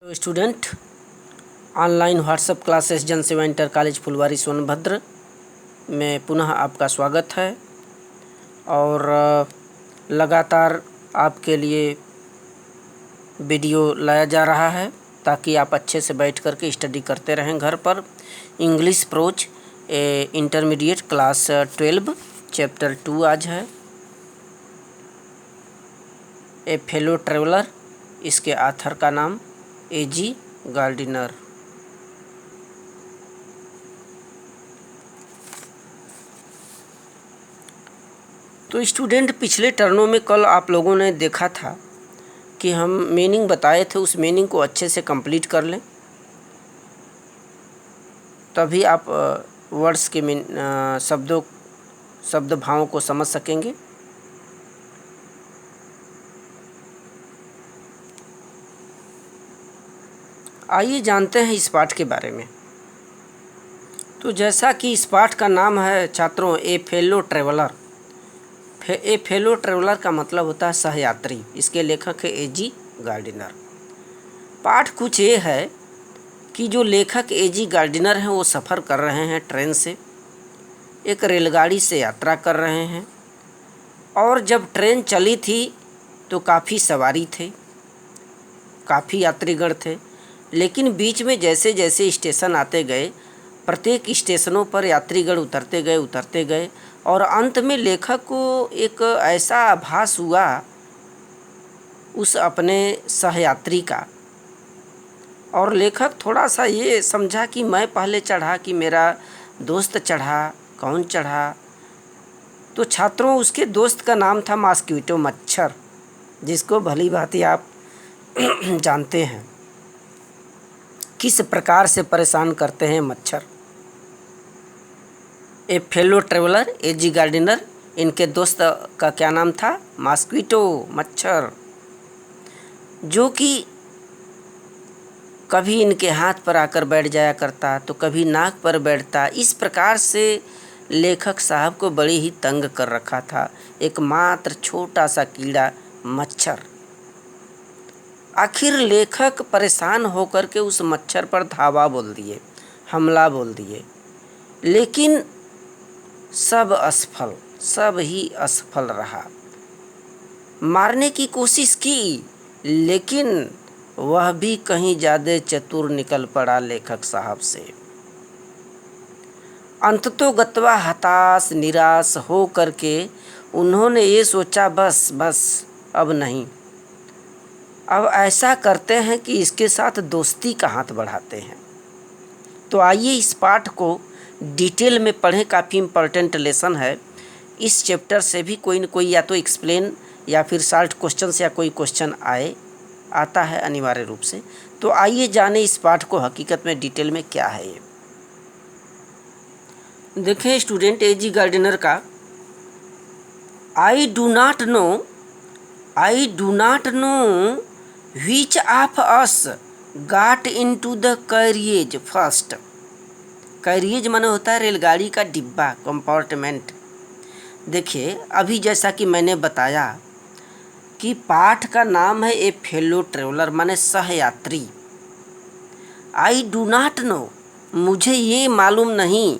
तो student, online WhatsApp classes जन सेवा इंटर कॉलेज फुलवारी सोनभद्र में पुनः आपका स्वागत है। और लगातार आपके लिए वीडियो लाया जा रहा है ताकि आप अच्छे से बैठ कर के स्टडी करते रहें घर पर। English pros intermediate class 12 chapter 2 आज है, ए फेलो ट्रेवलर। इसके ऑथर का नाम A.G. गार्डिनर। तो स्टूडेंट, पिछले टर्नों में कल आप लोगों ने देखा था कि हम मीनिंग बताए थे, उस मीनिंग को अच्छे से कंप्लीट कर लें तभी आप वर्ड्स के शब्द भावों को समझ सकेंगे। आइए जानते हैं इस पाठ के बारे में। तो जैसा कि इस पाठ का नाम है छात्रों, ए फेलो ट्रेवलर। ए फेलो ट्रेवलर का मतलब होता है सहयात्री। इसके लेखक है A.G. गार्डिनर। पाठ कुछ ये है कि जो लेखक A.G. गार्डिनर हैं वो सफ़र कर रहे हैं ट्रेन से, एक रेलगाड़ी से यात्रा कर रहे हैं। और जब ट्रेन चली थी तो काफ़ी सवारी थे, काफ़ी यात्रीगण थे, लेकिन बीच में जैसे जैसे स्टेशन आते गए, प्रत्येक स्टेशनों पर यात्रीगण उतरते गए और अंत में लेखक को एक ऐसा आभास हुआ उस अपने सहयात्री का, और लेखक थोड़ा सा ये समझा कि मैं पहले चढ़ा कि मेरा दोस्त चढ़ा, कौन चढ़ा। तो छात्रों, उसके दोस्त का नाम था मॉस्क्विटो, मच्छर, जिसको भली भांति आप जानते हैं किस प्रकार से परेशान करते हैं मच्छर। ए फेलो ट्रेवलर A.G. गार्डिनर, इनके दोस्त का क्या नाम था? मॉस्क्विटो, मच्छर, जो कि कभी इनके हाथ पर आकर बैठ जाया करता तो कभी नाक पर बैठता। इस प्रकार से लेखक साहब को बड़ी ही तंग कर रखा था एकमात्र छोटा सा कीड़ा मच्छर। आखिर लेखक परेशान होकर के उस मच्छर पर धावा बोल दिए, हमला बोल दिए, लेकिन सब ही असफल रहा। मारने की कोशिश की, लेकिन वह भी कहीं ज़्यादा चतुर निकल पड़ा लेखक साहब से। अंततोगत्वा हताश निराश हो करके उन्होंने ये सोचा, बस अब नहीं, अब ऐसा करते हैं कि इसके साथ दोस्ती का हाथ बढ़ाते हैं। तो आइए इस पाठ को डिटेल में पढ़ें, काफ़ी इम्पोर्टेंट लेसन है। इस चैप्टर से भी कोई न कोई या तो एक्सप्लेन या फिर शॉर्ट क्वेश्चन या कोई क्वेश्चन आता है अनिवार्य रूप से। तो आइए जाने इस पाठ को हकीकत में डिटेल में क्या है ये। देखें स्टूडेंट, A.G. गार्डिनर का I do not know which of us got into the carriage first। Carriage माने होता है रेलगाड़ी का डिब्बा, कंपार्टमेंट। देखिए, अभी जैसा कि मैंने बताया कि पाठ का नाम है ए फेलो ट्रेवलर, माने सहयात्री। आई डू नॉट नो, मुझे ये मालूम नहीं,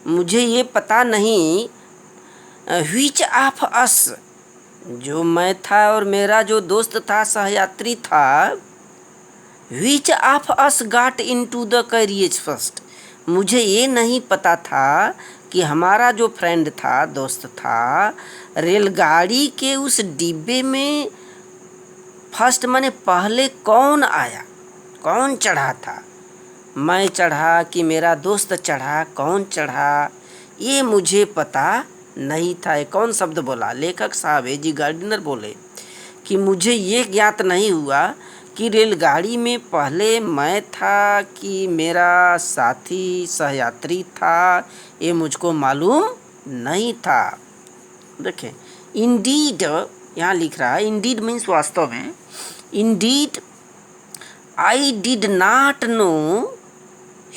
मुझे ये पता नहीं, व्हिच ऑफ अस, जो मैं था और मेरा जो दोस्त था, सहयात्री था, which of us got into the carriage first, मुझे ये नहीं पता था कि हमारा जो फ्रेंड था, दोस्त था, रेलगाड़ी के उस डिब्बे में फर्स्ट माने पहले कौन आया, कौन चढ़ा था। मैं चढ़ा कि मेरा दोस्त चढ़ा, कौन चढ़ा, ये मुझे पता नहीं था। ये कौन शब्द बोला? लेखक साहब A.G. गार्डिनर बोले कि मुझे ये ज्ञात नहीं हुआ कि रेलगाड़ी में पहले मैं था कि मेरा साथी सहयात्री था, ये मुझको मालूम नहीं था। देखें, इंडीड यहाँ लिख रहा है, इंडीड मीन्स वास्तव में, indeed I did not know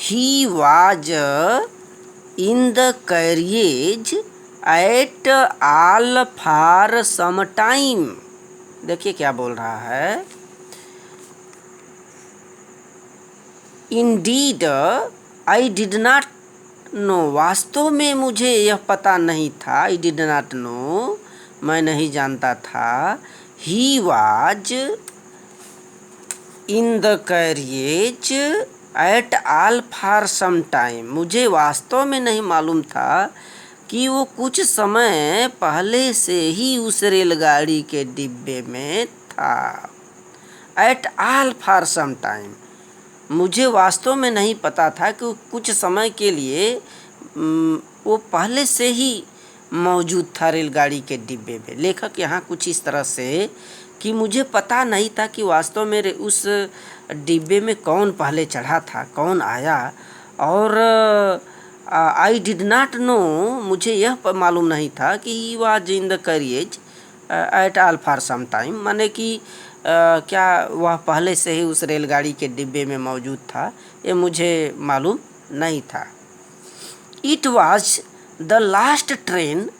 he was in the carriage at all for some time. देखिए क्या बोल रहा है, indeed I did not know, वास्तव में मुझे यह पता नहीं था, आई डिड नॉट नो, मैं नहीं जानता था, he was in the carriage at all for some time, मुझे वास्तव में नहीं मालूम था कि वो कुछ समय पहले से ही उस रेलगाड़ी के डिब्बे में था। At all for some time, मुझे वास्तव में नहीं पता था कि वो कुछ समय के लिए वो पहले से ही मौजूद था रेलगाड़ी के डिब्बे में। लेखक यहाँ कुछ इस तरह से कि मुझे पता नहीं था कि वास्तव में उस डिब्बे में कौन पहले चढ़ा था, कौन आया, और आई डिड नॉट नो, मुझे यह मालूम नहीं था कि he was in the carriage at all for some time, माने कि क्या वह पहले से ही उस रेलगाड़ी के डिब्बे में मौजूद था, ये मुझे मालूम नहीं था। It was the last train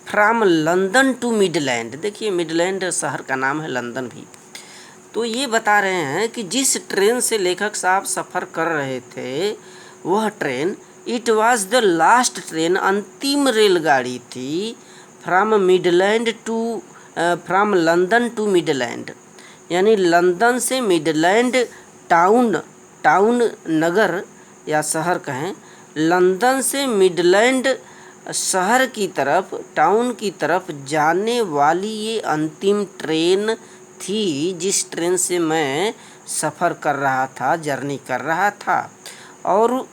from London to Midland, देखिए मिडलैंड शहर का नाम है, लंदन भी। तो ये बता रहे हैं कि जिस ट्रेन से लेखक साहब सफ़र कर रहे थे वह train, it was the last train, अंतिम रेलगाड़ी थी, from Midland to from London to Midland, यानी लंदन से मिडलैंड टाउन नगर या शहर कहें, लंदन से मिडलैंड शहर की तरफ, टाउन की तरफ जाने वाली ये अंतिम ट्रेन थी जिस ट्रेन से मैं सफ़र कर रहा था, जर्नी कर रहा था। और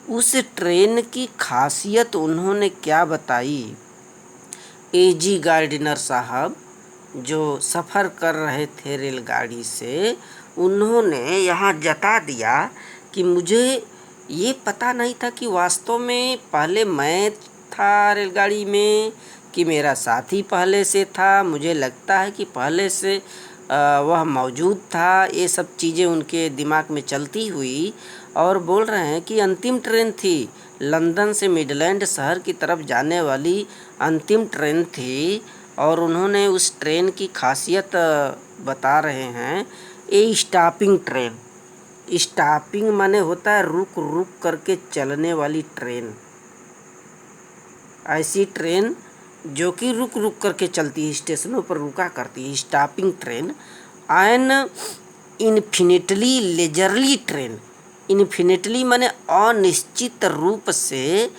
उस ट्रेन की खासियत उन्होंने क्या बताई, एजी गार्डिनर साहब जो सफ़र कर रहे थे रेलगाड़ी से, उन्होंने यहाँ जता दिया कि मुझे ये पता नहीं था कि वास्तव में पहले मैं था रेलगाड़ी में कि मेरा साथी पहले से था, मुझे लगता है कि पहले से वह मौजूद था। ये सब चीज़ें उनके दिमाग में चलती हुई और बोल रहे हैं कि अंतिम ट्रेन थी, लंदन से मिडलैंड शहर की तरफ जाने वाली अंतिम ट्रेन थी, और उन्होंने उस ट्रेन की खासियत बता रहे हैं। ए स्टॉपिंग ट्रेन, स्टॉपिंग माने होता है रुक रुक करके चलने वाली ट्रेन, ऐसी ट्रेन जो कि रुक रुक करके चलती है, स्टेशनों पर रुका करती है, stopping train. An infinitely leisurely train, infinitely माने अनिश्चित रूप से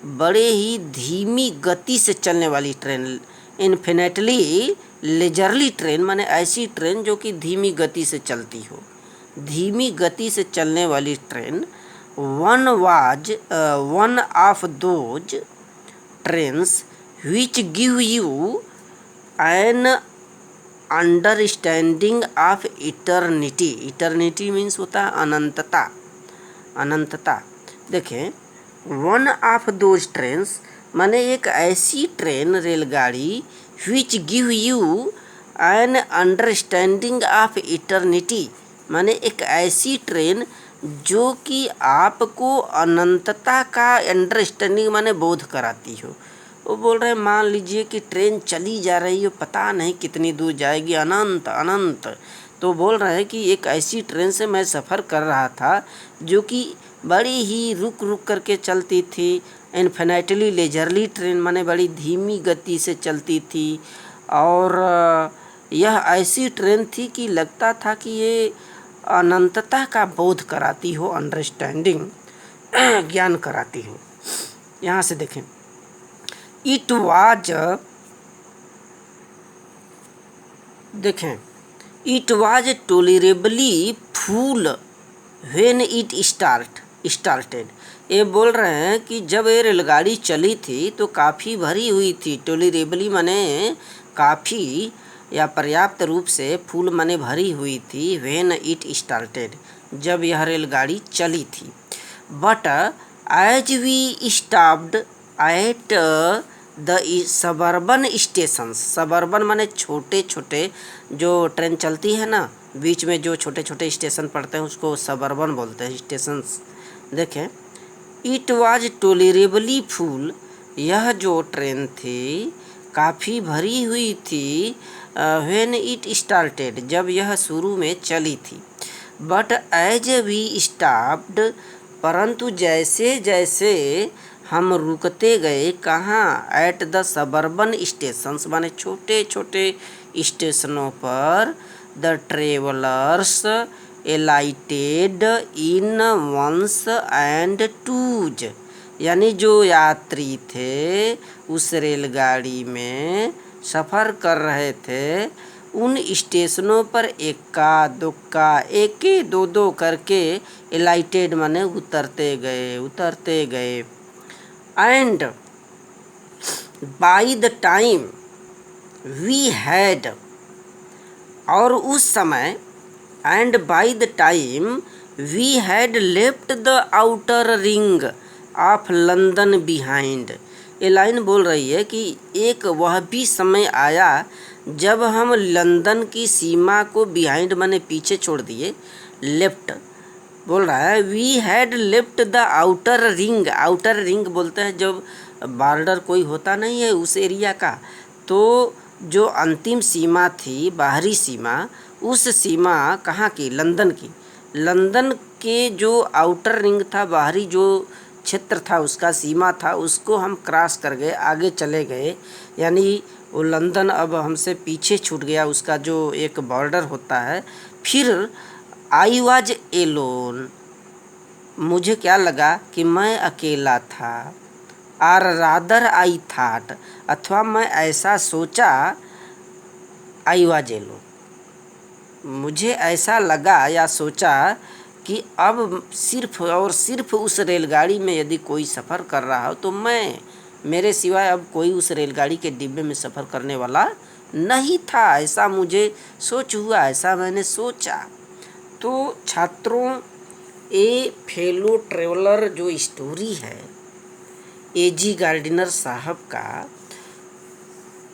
बड़े ही धीमी गति से चलने वाली ट्रेन, इन्फिनिटली लेजरली ट्रेन माने ऐसी ट्रेन जो कि धीमी गति से चलती हो, धीमी गति से चलने वाली train. One of those trains which give you an understanding of eternity, eternity means होता है अनंतता, अनंतता। देखें, वन ऑफ दोज ट्रेन्स माने एक ऐसी ट्रेन रेलगाड़ी which give you an understanding of eternity, माने एक ऐसी ट्रेन जो कि आपको अनंतता का अंडरस्टैंडिंग माने बोध कराती हो। वो बोल रहे हैं मान लीजिए कि ट्रेन चली जा रही हो, पता नहीं कितनी दूर जाएगी, अनंत अनंत। तो बोल रहे हैं कि एक ऐसी ट्रेन से मैं सफ़र कर रहा था जो कि बड़ी ही रुक रुक करके चलती थी, इन्फिनिटली लेजरली ट्रेन माने बड़ी धीमी गति से चलती थी, और यह ऐसी ट्रेन थी कि लगता था कि ये अनंतता का बोध कराती हो, अंडरस्टैंडिंग ज्ञान कराती हो। यहाँ से देखें, इट वाज, देखें, it was tolerably full when it started. ये बोल रहे हैं कि जब ये रेलगाड़ी चली थी तो काफ़ी भरी हुई थी, टॉलरेबली माने काफ़ी या पर्याप्त रूप से, फुल माने भरी हुई थी, व्हेन इट स्टार्टेड जब यह रेलगाड़ी चली थी। But as we stopped at the suburban station, suburban माने छोटे छोटे जो ट्रेन चलती है ना, बीच में जो छोटे छोटे स्टेशन पड़ते हैं उसको सबर्बन बोलते हैं, स्टेशन। देखें, इट वाज टॉलरेबली फुल, यह जो ट्रेन थी काफ़ी भरी हुई थी, व्हेन इट स्टार्टेड जब यह शुरू में चली थी। बट एज वी स्टॉप्ड, परंतु जैसे जैसे हम रुकते गए, कहाँ, एट द सबर्बन स्टेशंस, माने छोटे छोटे स्टेशनों पर, the travellers alighted in ones and twos, यानी जो यात्री थे उस रेलगाड़ी में सफ़र कर रहे थे, उन स्टेशनों पर इक्का दुक्का एक दो दो करके एलाइटेड माने उतरते गए। And by the time we had, और उस समय, and by the time we had left the outer ring of London behind. ये लाइन बोल रही है कि एक वह भी समय आया जब हम लंदन की सीमा को बिहाइंड माने पीछे छोड़ दिए। लेफ्ट बोल रहा है, we had left the outer ring, outer ring बोलते हैं जब बॉर्डर कोई होता नहीं है उस एरिया का, तो जो अंतिम सीमा थी, बाहरी सीमा, उस सीमा कहाँ की, लंदन की, लंदन के जो आउटर रिंग था, बाहरी जो क्षेत्र था, उसका सीमा था, उसको हम क्रॉस कर गए, आगे चले गए, यानी वो लंदन अब हमसे पीछे छूट गया, उसका जो एक बॉर्डर होता है। फिर आई वॉज एलोन, मुझे क्या लगा कि मैं अकेला था, आर रादर आई थाट, अथवा मैं ऐसा सोचा, आई वॉज एलोन, मुझे ऐसा लगा या सोचा कि अब सिर्फ और सिर्फ उस रेलगाड़ी में यदि कोई सफ़र कर रहा हो तो मैं, मेरे सिवाय अब कोई उस रेलगाड़ी के डिब्बे में सफ़र करने वाला नहीं था, ऐसा मुझे सोच हुआ, ऐसा मैंने सोचा। तो छात्रों, ए फेलो ट्रेवलर जो स्टोरी है एजी गार्डिनर साहब का,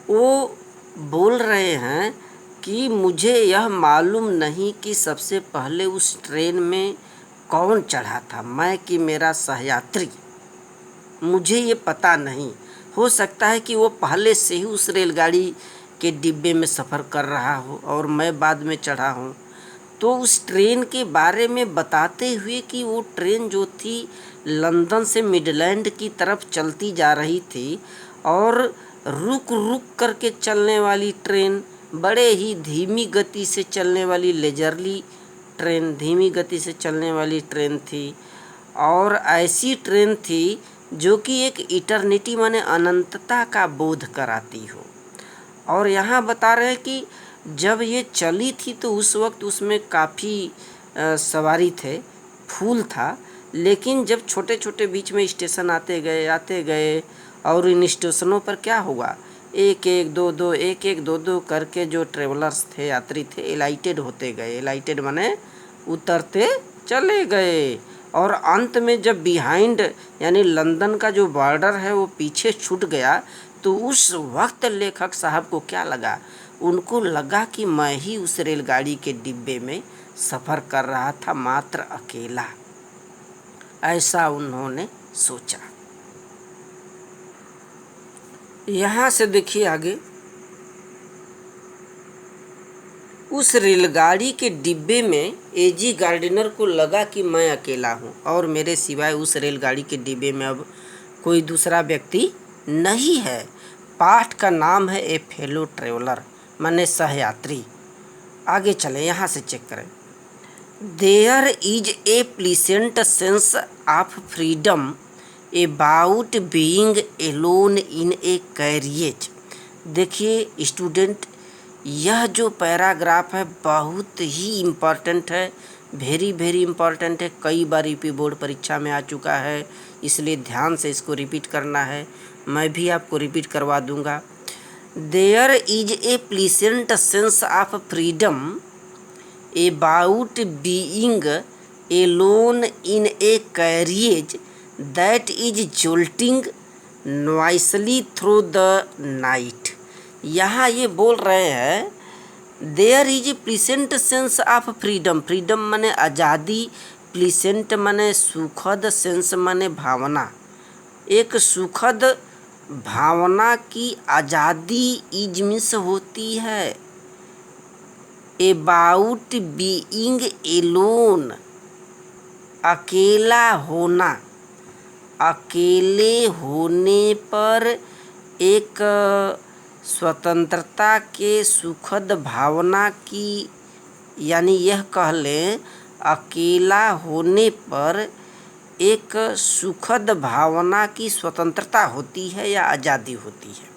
वो बोल रहे हैं कि मुझे यह मालूम नहीं कि सबसे पहले उस ट्रेन में कौन चढ़ा था, मैं कि मेरा सहयात्री, मुझे ये पता नहीं। हो सकता है कि वो पहले से ही उस रेलगाड़ी के डिब्बे में सफ़र कर रहा हो और मैं बाद में चढ़ा हूँ। तो उस ट्रेन के बारे में बताते हुए कि वो ट्रेन जो थी लंदन से मिडलैंड की तरफ चलती जा रही थी, और रुक रुक करके चलने वाली ट्रेन, बड़े ही धीमी गति से चलने वाली लेजरली ट्रेन, धीमी गति से चलने वाली ट्रेन थी, और ऐसी ट्रेन थी जो कि एक इटर्निटी माने अनंतता का बोध कराती हो। और यहाँ बता रहे हैं कि जब ये चली थी तो उस वक्त उसमें काफ़ी सवारी थे, फूल था, लेकिन जब छोटे छोटे बीच में स्टेशन आते गए और इन स्टेशनों पर क्या हुआ, एक एक दो दो करके जो ट्रेवलर्स थे, यात्री थे, एलाइटेड होते गए, एलाइटेड माने उतरते चले गए, और अंत में जब बिहाइंड यानी लंदन का जो बॉर्डर है वो पीछे छूट गया, तो उस वक्त लेखक साहब को क्या लगा, उनको लगा कि मैं ही उस रेलगाड़ी के डिब्बे में सफ़र कर रहा था, मात्र अकेला, ऐसा उन्होंने सोचा। यहाँ से देखिए आगे, उस रेलगाड़ी के डिब्बे में एजी गार्डिनर को लगा कि मैं अकेला हूँ और मेरे सिवाय उस रेलगाड़ी के डिब्बे में अब कोई दूसरा व्यक्ति नहीं है। पाठ का नाम है ए फेलो ट्रेवलर, माने सहयात्री। आगे चले, यहाँ से चेक करें। There is a pleasant sense of freedom about being alone in a carriage. देखिए स्टूडेंट, यह जो पैराग्राफ है बहुत ही इम्पॉर्टेंट है, वेरी इम्पॉर्टेंट है, कई बार यूपी बोर्ड परीक्षा में आ चुका है, इसलिए ध्यान से इसको रिपीट करना है, मैं भी आपको रिपीट करवा दूंगा। There is a pleasant sense of freedom about being alone in a carriage that is jolting noisily through the night. यहाँ ये बोल रहे हैं there is a pleasant sense of freedom, freedom माने आज़ादी, प्लीसेंट माने सुखद, सेंस माने भावना, एक सुखद भावना की आज़ादी इज मीन्स होती है, अबाउट बीइंग एलोन, अकेला होना, अकेले होने पर एक स्वतंत्रता के सुखद भावना की, यानी यह कह लें अकेला होने पर एक सुखद भावना की स्वतंत्रता होती है या आज़ादी होती है।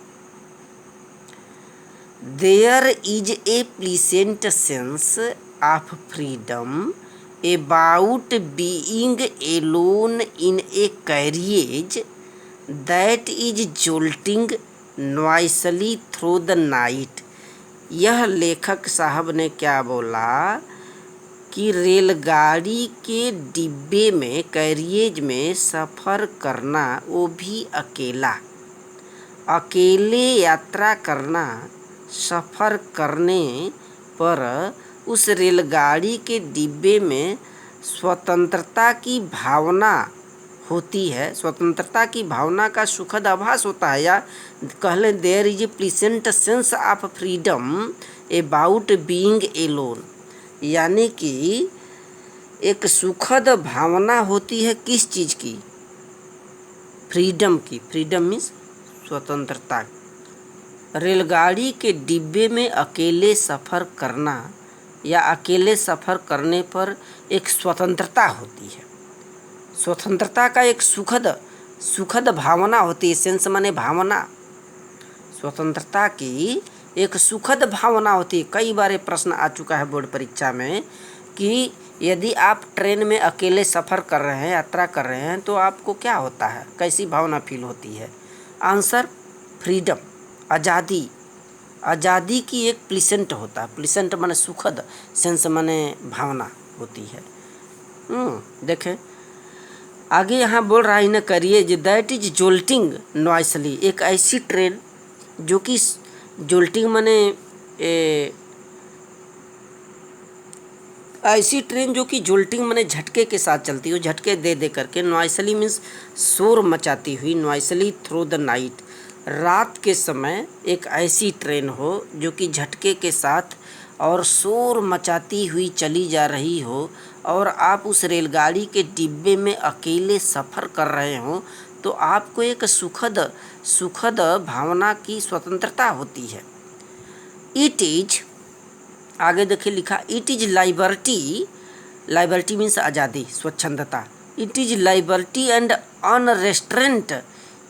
There is a pleasant sense of freedom about being alone in a carriage that is jolting noisily through the night. यह लेखक साहब ने क्या बोला कि रेलगाड़ी के डिब्बे में, कैरियज में सफ़र करना, वो भी अकेला, अकेले यात्रा करना, सफ़र करने पर उस रेलगाड़ी के डिब्बे में स्वतंत्रता की भावना होती है, स्वतंत्रता की भावना का सुखद आभास होता है, या कह लें there is a pleasant sense of freedom about being alone, यानी कि एक सुखद भावना होती है किस चीज़ की? फ्रीडम की। फ्रीडम मीन्स स्वतंत्रता। रेलगाड़ी के डिब्बे में अकेले सफ़र करना या अकेले सफ़र करने पर एक स्वतंत्रता होती है, स्वतंत्रता का एक सुखद भावना होती है। सेंस माने भावना, स्वतंत्रता की एक सुखद भावना होती है। कई बार ये प्रश्न आ चुका है बोर्ड परीक्षा में कि यदि आप ट्रेन में अकेले सफ़र कर रहे हैं, यात्रा कर रहे हैं, तो आपको क्या होता है, कैसी भावना फील होती है? आंसर फ्रीडम, आज़ादी। आज़ादी की एक प्लीसेंट होता है, प्लीसेंट माने सुखद, सेंस माने भावना होती है। देखें आगे यहाँ बोल रहा है ना, करिए दैट इज जोल्टिंग नॉइसली, एक ऐसी ट्रेन जो कि जोल्टिंग माने ऐसी ट्रेन जो कि जोल्टिंग माने झटके के साथ चलती हो, झटके दे दे करके, नॉइसली मीन्स शोर मचाती हुई, नॉइसली थ्रू द नाइट, रात के समय एक ऐसी ट्रेन हो जो कि झटके के साथ और शोर मचाती हुई चली जा रही हो, और आप उस रेलगाड़ी के डिब्बे में अकेले सफ़र कर रहे हो, तो आपको एक सुखद भावना की स्वतंत्रता होती है। इट इज, आगे देखिए लिखा, it is liberty, liberty means आज़ादी, स्वच्छंदता। It is liberty and unrestraint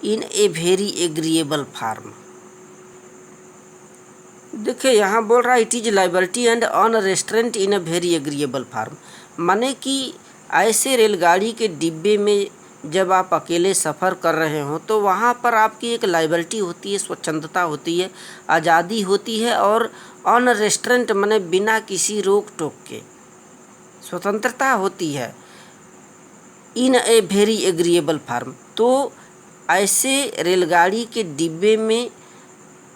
in a very agreeable form. देखिए यहाँ बोल रहा है it is liberty and unrestraint in a very agreeable form, माने कि ऐसे रेलगाड़ी के डिब्बे में जब आप अकेले सफ़र कर रहे हो तो वहाँ पर आपकी एक लाइबर्टी होती है, स्वच्छंदता होती है, आज़ादी होती है, और अनरेस्ट्रेंट माने बिना किसी रोक टोक के स्वतंत्रता होती है। इन ए वेरी एग्रीएबल फॉर्म, तो ऐसे रेलगाड़ी के डिब्बे में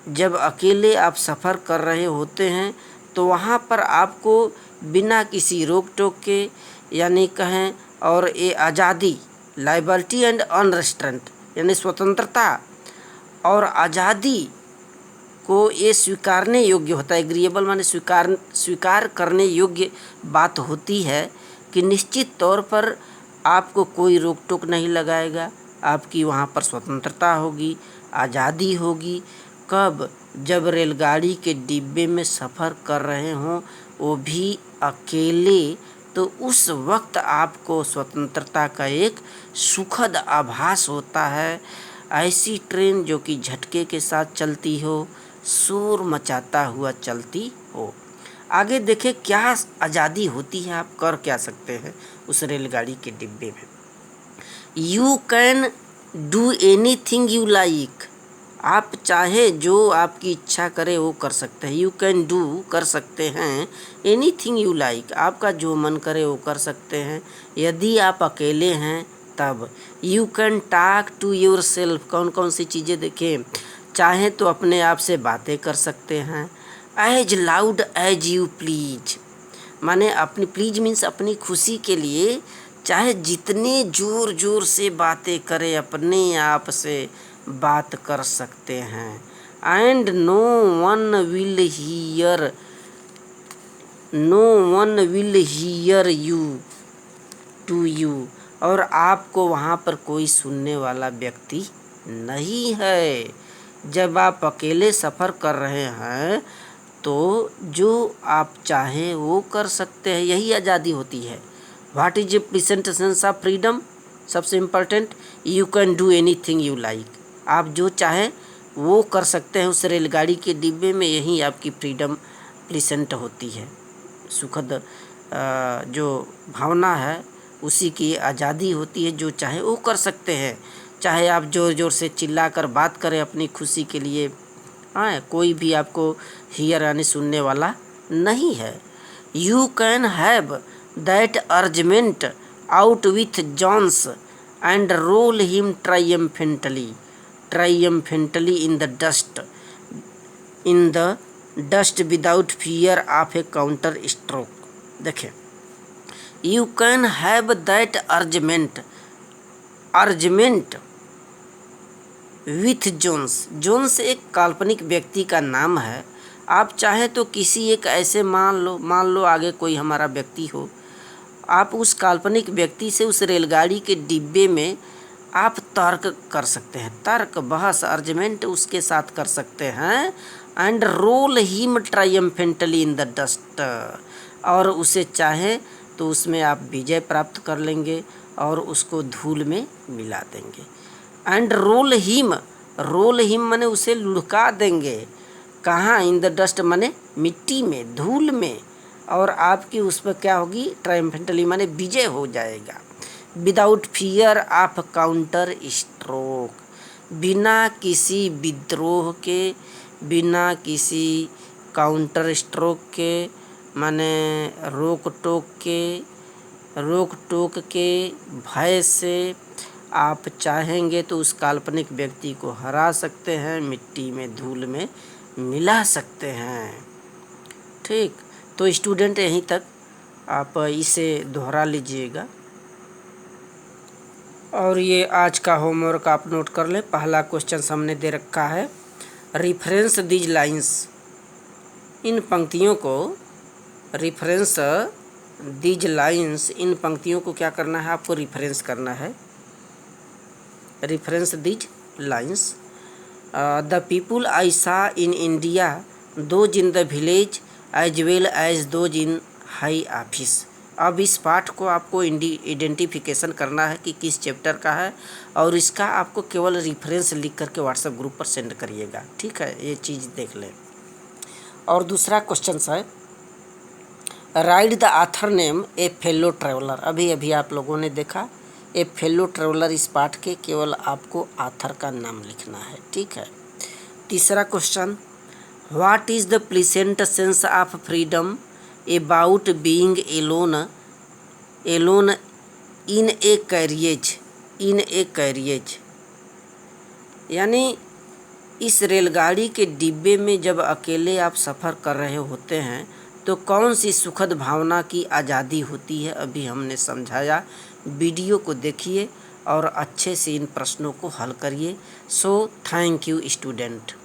जब अकेले आप सफ़र कर रहे होते हैं तो वहाँ पर आपको बिना किसी रोक टोक के, यानी कहें, और ये आज़ादी, लाइबर्टी एंड अनरेस्ट्रेंट, यानी स्वतंत्रता और आज़ादी को ये स्वीकारने योग्य होता है। एग्रीएबल माने स्वीकार करने योग्य बात होती है कि निश्चित तौर पर आपको कोई रोक टोक नहीं लगाएगा, आपकी वहाँ पर स्वतंत्रता होगी, आज़ादी होगी। कब? जब रेलगाड़ी के डिब्बे में सफ़र कर रहे हों, वो भी अकेले, तो उस वक्त आपको स्वतंत्रता का एक सुखद आभास होता है। ऐसी ट्रेन जो कि झटके के साथ चलती हो, शोर मचाता हुआ चलती हो। आगे देखें क्या आज़ादी होती है, आप कर क्या सकते हैं उस रेलगाड़ी के डिब्बे में। You can do anything you like, आप चाहे जो आपकी इच्छा करे वो कर सकते हैं। यू कैन डू, कर सकते हैं, एनीथिंग यू लाइक, आपका जो मन करे वो कर सकते हैं। यदि आप अकेले हैं तब you can talk to yourself, कौन कौन सी चीज़ें देखें, चाहे तो अपने आप से बातें कर सकते हैं। As loud as you please, माने अपनी, प्लीज मीन्स अपनी खुशी के लिए चाहे जितने ज़ोर ज़ोर से बातें करें, अपने आप से बात कर सकते हैं। And no one will hear no one will hear you to you, और आपको वहाँ पर कोई सुनने वाला व्यक्ति नहीं है। जब आप अकेले सफ़र कर रहे हैं तो जो आप चाहें वो कर सकते हैं, यही आज़ादी होती है। What is a present sense of freedom? सबसे important, you can do anything you like. आप जो चाहें वो कर सकते हैं उस रेलगाड़ी के डिब्बे में, यही आपकी फ्रीडम प्रेजेंट होती है। सुखद जो भावना है उसी की आज़ादी होती है, जो चाहे वो कर सकते हैं। चाहे आप ज़ोर ज़ोर से चिल्ला कर बात करें अपनी खुशी के लिए, हाँ, कोई भी आपको हियर यानी सुनने वाला नहीं है। You can have that argument out with Jones and roll him triumphantly in the dust without fear of a counter stroke. देखें, you can have that argument with Jones एक काल्पनिक व्यक्ति का नाम है। आप चाहे तो किसी एक ऐसे मान लो आगे कोई हमारा व्यक्ति हो, आप उस काल्पनिक व्यक्ति से उस रेलगाड़ी के डिब्बे में आप तर्क कर सकते हैं, तर्क बहस आर्गुमेंट उसके साथ कर सकते हैं। And roll him triumphantly in the dust, और उसे चाहे तो उसमें आप विजय प्राप्त कर लेंगे और उसको धूल में मिला देंगे। एंड रोल हिम माने उसे लुढ़का देंगे। कहाँ? इन द डस्ट माने मिट्टी में, धूल में, और आपकी उस पर क्या होगी? ट्रायम्फेंटली माने विजय हो जाएगा। Without fear of counter stroke, बिना किसी विद्रोह के, बिना किसी काउंटर स्ट्रोक के, माने रोक टोक के भय से आप चाहेंगे तो उस काल्पनिक व्यक्ति को हरा सकते हैं, मिट्टी में, धूल में मिला सकते हैं। ठीक, तो स्टूडेंट यहीं तक आप इसे दोहरा लीजिएगा। और ये आज का होमवर्क आप नोट कर लें। पहला क्वेश्चन हमने दे रखा है, रिफरेंस दीज लाइंस, इन पंक्तियों को, रिफरेंस दीज लाइंस, इन पंक्तियों को क्या करना है? आपको रिफरेंस करना है। Reference these lines, the people I saw in India those in the village as well as those in high office. अब इस पाठ को आपको आइडेंटिफिकेशन करना है कि किस चैप्टर का है, और इसका आपको केवल रेफरेंस लिख करके व्हाट्सएप ग्रुप पर सेंड करिएगा। ठीक है, ये चीज़ देख लें। और दूसरा क्वेश्चन है, right the author name A fellow traveller. अभी आप लोगों ने देखा ए फेलो ट्रेवलर, इस पाठ के केवल आपको ऑथर का नाम लिखना है। ठीक है। तीसरा question, what is the pleasant sense of freedom about being alone in a carriage. यानी इस रेलगाड़ी के डिब्बे में जब अकेले आप सफ़र कर रहे होते हैं तो कौन सी सुखद भावना की आज़ादी होती है, अभी हमने समझाया। वीडियो को देखिए और अच्छे से इन प्रश्नों को हल करिए। So thank you student.